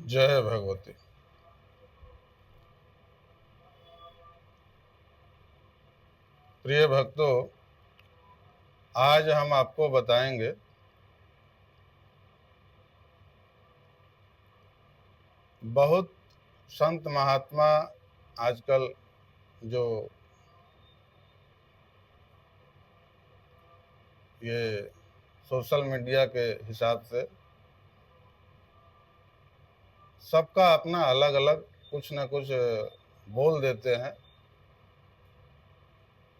जय भगवती। प्रिय भक्तों, आज हम आपको बताएंगे बहुत संत महात्मा आजकल जो ये सोशल मीडिया के हिसाब से सबका अपना अलग अलग कुछ न कुछ बोल देते हैं,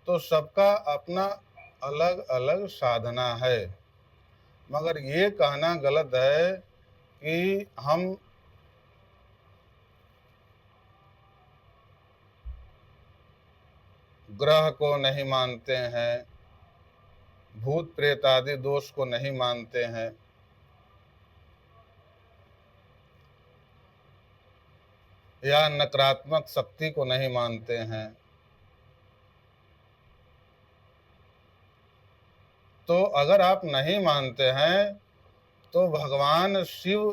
तो सबका अपना अलग अलग साधना है। मगर ये कहना गलत है कि हम ग्रह को नहीं मानते हैं, भूत प्रेत आदि दोष को नहीं मानते हैं, या नकारात्मक शक्ति को नहीं मानते हैं। तो अगर आप नहीं मानते हैं तो भगवान शिव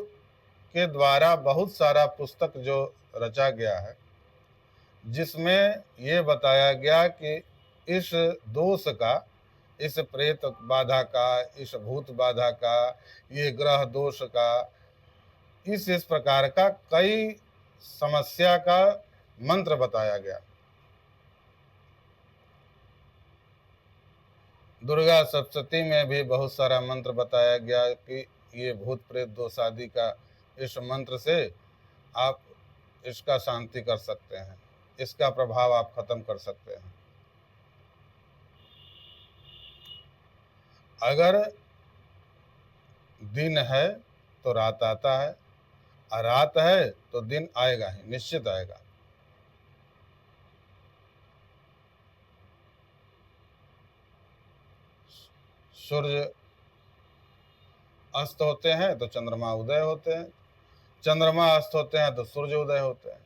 के द्वारा बहुत सारा पुस्तक जो रचा गया है, जिसमें ये बताया गया कि इस दोष का, इस प्रेत बाधा का, इस भूत बाधा का, ये ग्रह दोष का, इस प्रकार का कई समस्या का मंत्र बताया गया। दुर्गा सप्तशती में भी बहुत सारा मंत्र बताया गया कि ये भूत प्रेत दोष आदि का इस मंत्र से आप इसका शांति कर सकते हैं, इसका प्रभाव आप खत्म कर सकते हैं। अगर दिन है तो रात आता है, और रात है तो दिन आएगा ही, निश्चित आएगा। सूर्य अस्त होते हैं तो चंद्रमा उदय होते हैं, चंद्रमा अस्त होते हैं तो सूर्य उदय होते हैं।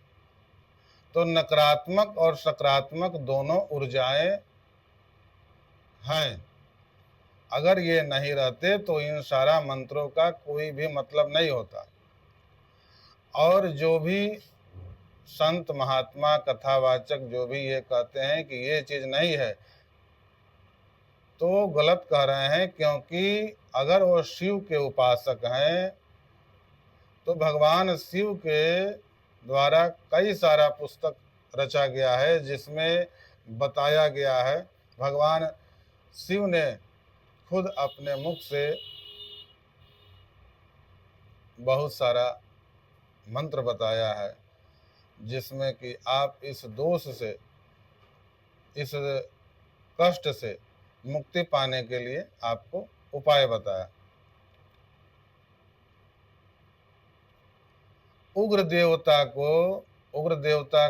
तो नकारात्मक और सकारात्मक दोनों ऊर्जाएं हैं। अगर ये नहीं रहते तो इन सारा मंत्रों का कोई भी मतलब नहीं होता। और जो भी संत महात्मा कथावाचक जो भी ये कहते हैं कि ये चीज नहीं है, तो गलत कह रहे हैं। क्योंकि अगर वो शिव के उपासक हैं तो भगवान शिव के द्वारा कई सारा पुस्तक रचा गया है, जिसमें बताया गया है, भगवान शिव ने खुद अपने मुख से बहुत सारा मंत्र बताया है, जिसमें कि आप इस दोष से, इस कष्ट से मुक्ति पाने के लिए आपको उपाय बताया। उग्र देवता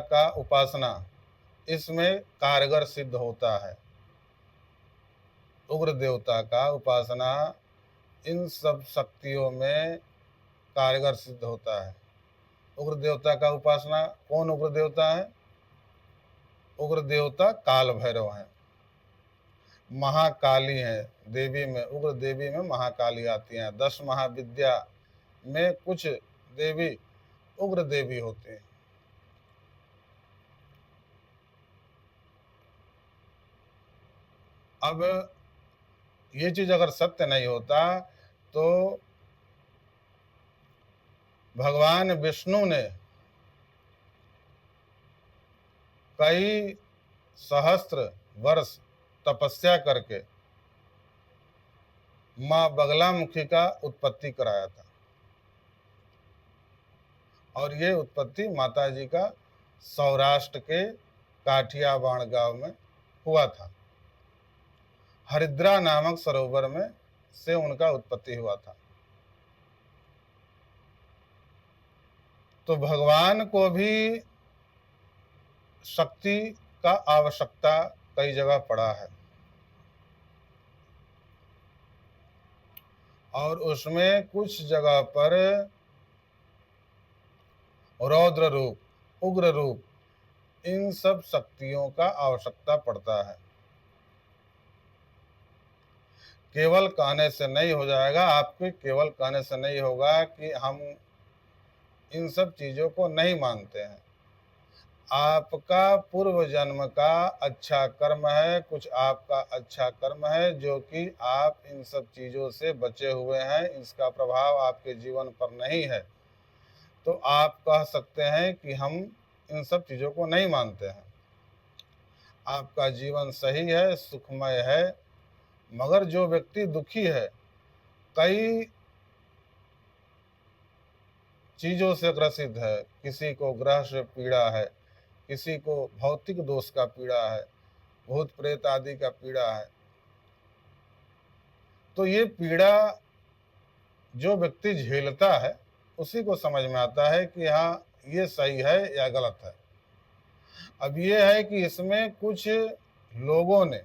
का उपासना इसमें कारगर सिद्ध होता है। उग्र देवता का उपासना इन सब शक्तियों में कारगर सिद्ध होता है। उग्र देवता का उपासना, कौन उग्र देवता है? उग्र देवता काल भैरव है, महाकाली है। देवी में, उग्र देवी में महाकाली आती हैं। 10 महाविद्या में कुछ देवी उग्र देवी होती हैं। अब ये चीज अगर सत्य नहीं होता तो भगवान विष्णु ने कई सहस्त्र वर्ष तपस्या करके माँ बगलामुखी का उत्पत्ति कराया था। और ये उत्पत्ति माता जी का सौराष्ट्र के काठियावाड़ गांव में हुआ था। हरिद्रा नामक सरोवर में से उनका उत्पत्ति हुआ था। तो भगवान को भी शक्ति का आवश्यकता कई जगह पड़ा है, और उसमें कुछ जगह पर रौद्र रूप, उग्र रूप, इन सब शक्तियों का आवश्यकता पड़ता है। केवल कहने से नहीं हो जाएगा। आपके केवल कहने से नहीं होगा कि हम इन सब चीज़ों को नहीं मानते हैं। आपका पूर्व जन्म का अच्छा कर्म है, कुछ आपका अच्छा कर्म है जो कि आप इन सब चीज़ों से बचे हुए हैं, इसका प्रभाव आपके जीवन पर नहीं है। तो आप कह सकते हैं कि हम इन सब चीज़ों को नहीं मानते हैं। आपका जीवन सही है, सुखमय है। मगर जो व्यक्ति दुखी है, कई चीज़ों से ग्रसित है, किसी को ग्रह से पीड़ा है, किसी को भौतिक दोष का पीड़ा है, भूत प्रेत आदि का पीड़ा है, तो ये पीड़ा जो व्यक्ति झेलता है उसी को समझ में आता है कि हाँ, ये सही है या गलत है। अब ये है कि इसमें कुछ लोगों ने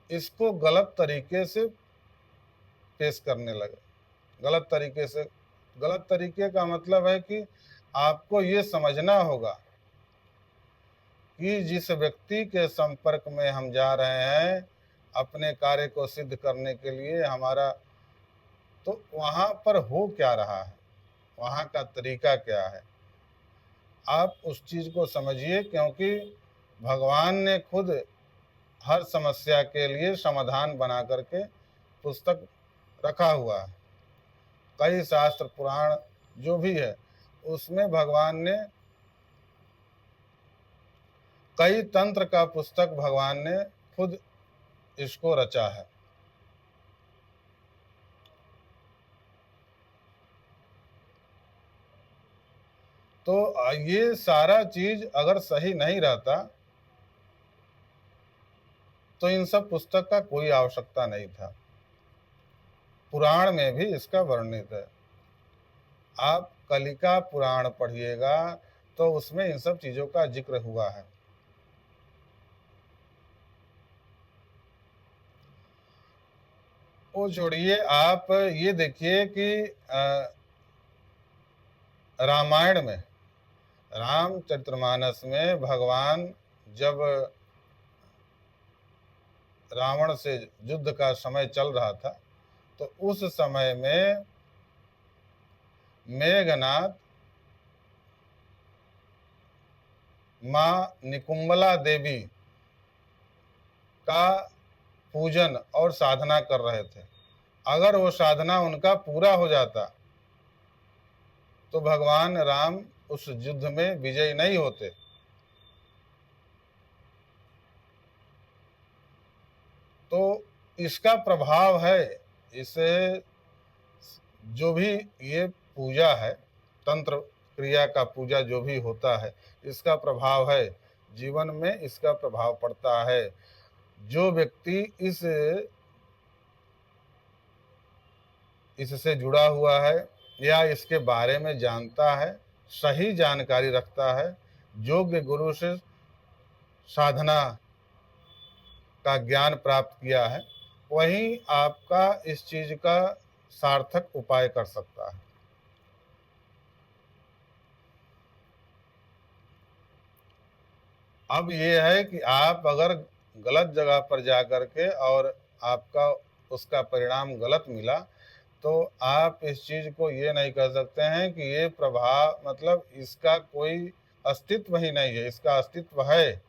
इसको गलत तरीके से पेश करने लगे। गलत तरीके से, गलत तरीके का मतलब है कि आपको ये समझना होगा कि जिस व्यक्ति के संपर्क में हम जा रहे हैं अपने कार्य को सिद्ध करने के लिए, हमारा तो वहाँ पर हो क्या रहा है, वहाँ का तरीका क्या है, आप उस चीज़ को समझिए। क्योंकि भगवान ने खुद हर समस्या के लिए समाधान बना करके पुस्तक रखा हुआ है। कई शास्त्र पुराण जो भी है उसमें भगवान ने कई तंत्र का पुस्तक भगवान ने खुद इसको रचा है। तो ये सारा चीज अगर सही नहीं रहता तो इन सब पुस्तक का कोई आवश्यकता नहीं था। पुराण में भी इसका वर्णित है। आप कलिका पुराण पढ़िएगा तो उसमें इन सब चीजों का जिक्र हुआ है। वो छोड़िए, आप ये देखिए कि रामायण में, रामचरितमानस में भगवान जब रावण से युद्ध का समय चल रहा था तो उस समय में मेघनाथ माँ निकुंबला देवी का पूजन और साधना कर रहे थे। अगर वो साधना उनका पूरा हो जाता तो भगवान राम उस युद्ध में विजयी नहीं होते। तो इसका प्रभाव है, इसे जो भी ये पूजा है, तंत्र क्रिया का पूजा जो भी होता है, इसका प्रभाव है, जीवन में इसका प्रभाव पड़ता है। जो व्यक्ति इससे जुड़ा हुआ है या इसके बारे में जानता है, सही जानकारी रखता है, योग्य गुरु से साधना का ज्ञान प्राप्त किया है, वही आपका इस चीज का सार्थक उपाय कर सकता है। अब ये है कि आप अगर गलत जगह पर जा कर के और आपका उसका परिणाम गलत मिला तो आप इस चीज को ये नहीं कह सकते हैं कि ये प्रभाव मतलब इसका कोई अस्तित्व ही नहीं है। इसका अस्तित्व है,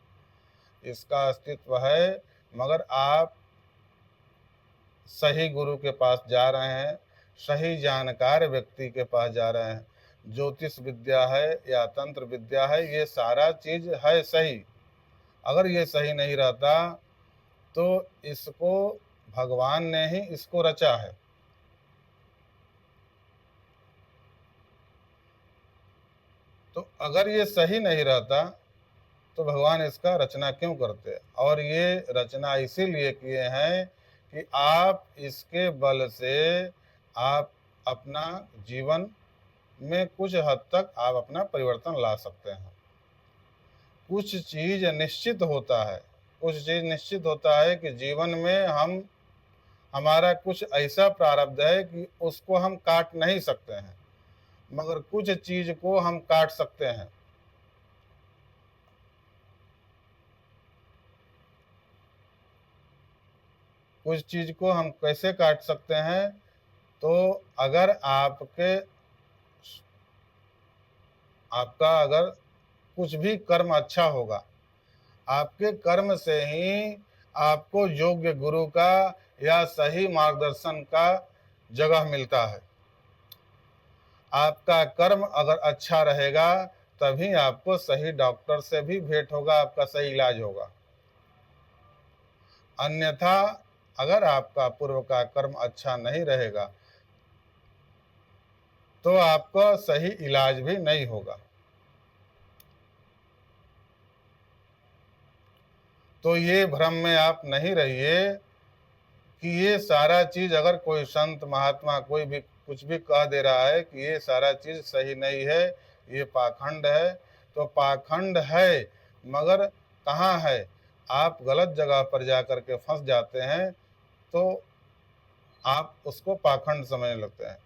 इसका अस्तित्व है, मगर आप सही गुरु के पास जा रहे हैं, सही जानकार व्यक्ति के पास जा रहे हैं। ज्योतिष विद्या है या तंत्र विद्या है, ये सारा चीज है सही। अगर ये सही नहीं रहता तो इसको भगवान ने ही इसको रचा है। तो अगर ये सही नहीं रहता तो भगवान इसका रचना क्यों करते? और ये रचना इसीलिए किए हैं कि आप इसके बल से आप अपना जीवन में कुछ हद तक आप अपना परिवर्तन ला सकते हैं। कुछ चीज निश्चित होता है, कुछ चीज निश्चित होता है कि जीवन में हम हमारा कुछ ऐसा प्रारब्ध है कि उसको हम काट नहीं सकते हैं, मगर कुछ चीज को हम काट सकते हैं। कुछ चीज को हम कैसे काट सकते हैं? तो अगर आपके आपका अगर कुछ भी कर्म अच्छा होगा, आपके कर्म से ही आपको योग्य गुरु का या सही मार्गदर्शन का जगह मिलता है। आपका कर्म अगर अच्छा रहेगा तभी आपको सही डॉक्टर से भी भेंट होगा, आपका सही इलाज होगा। अन्यथा अगर आपका पूर्व का कर्म अच्छा नहीं रहेगा तो आपका सही इलाज भी नहीं होगा। तो ये भ्रम में आप नहीं रहिए कि ये सारा चीज, अगर कोई संत महात्मा कोई भी कुछ भी कह दे रहा है कि ये सारा चीज सही नहीं है, ये पाखंड है, तो पाखंड है मगर कहाँ है, आप गलत जगह पर जाकर के फंस जाते हैं तो आप उसको पाखंड समझने लगते हैं।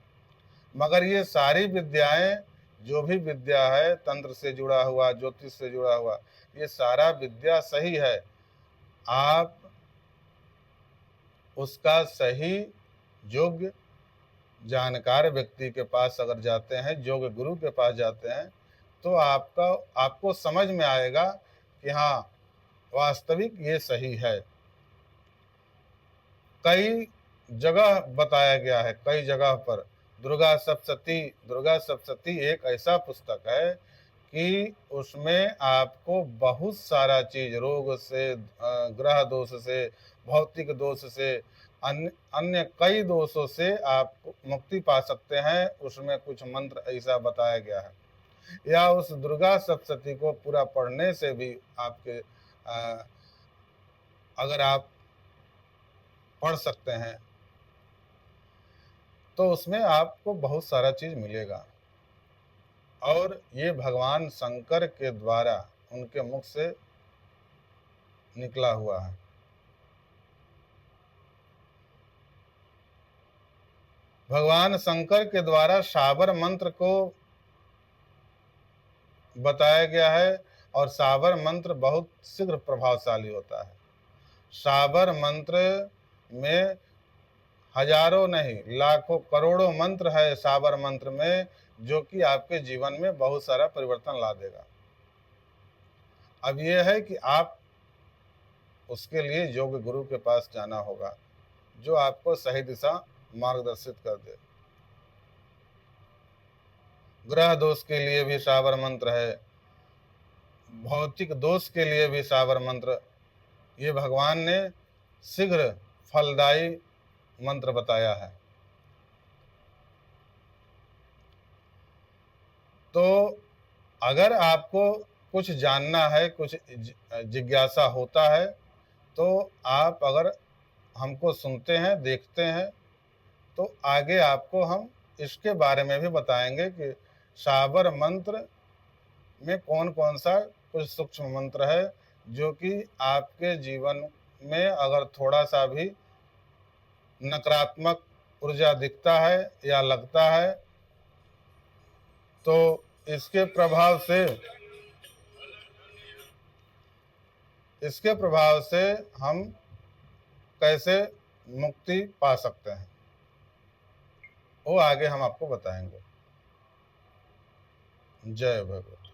मगर ये सारी विद्याएं, जो भी विद्या है, तंत्र से जुड़ा हुआ, ज्योतिष से जुड़ा हुआ, ये सारा विद्या सही है। आप उसका सही योग्य जानकार व्यक्ति के पास अगर जाते हैं, योग्य गुरु के पास जाते हैं, तो आपको समझ में आएगा कि हाँ, वास्तविक ये सही है। कई जगह बताया गया है, कई जगह पर दुर्गा सप्तशती एक ऐसा पुस्तक है कि उसमें आपको बहुत सारा चीज, रोग से, ग्रह दोष से, भौतिक दोष से, अन्य अन्य कई दोषों से आप मुक्ति पा सकते हैं। उसमें कुछ मंत्र ऐसा बताया गया है, या उस दुर्गा सप्तशती को पूरा पढ़ने से भी आपके अगर आप पढ़ सकते हैं तो उसमें आपको बहुत सारा चीज मिलेगा। और ये भगवान शंकर के द्वारा उनके मुख से निकला हुआ है। भगवान शंकर के द्वारा शाबर मंत्र को बताया गया है, और शाबर मंत्र बहुत शीघ्र प्रभावशाली होता है। शाबर मंत्र में हजारों नहीं, लाखों करोड़ों मंत्र है शाबर मंत्र में, जो कि आपके जीवन में बहुत सारा परिवर्तन ला देगा। अब यह है कि आप उसके लिए योग्य गुरु के पास जाना होगा, जो आपको सही दिशा मार्गदर्शित कर दे। ग्रह दोष के लिए भी शाबर मंत्र है, भौतिक दोष के लिए भी शाबर मंत्र, ये भगवान ने शीघ्र फलदायी मंत्र बताया है। तो अगर आपको कुछ जानना है, कुछ जिज्ञासा होता है, तो आप अगर हमको सुनते हैं, देखते हैं, तो आगे आपको हम इसके बारे में भी बताएंगे कि शाबर मंत्र में कौन कौन सा कुछ सूक्ष्म मंत्र है, जो कि आपके जीवन में अगर थोड़ा सा भी नकारात्मक ऊर्जा दिखता है या लगता है, तो इसके प्रभाव से हम कैसे मुक्ति पा सकते हैं, वो आगे हम आपको बताएंगे। जय भगवान।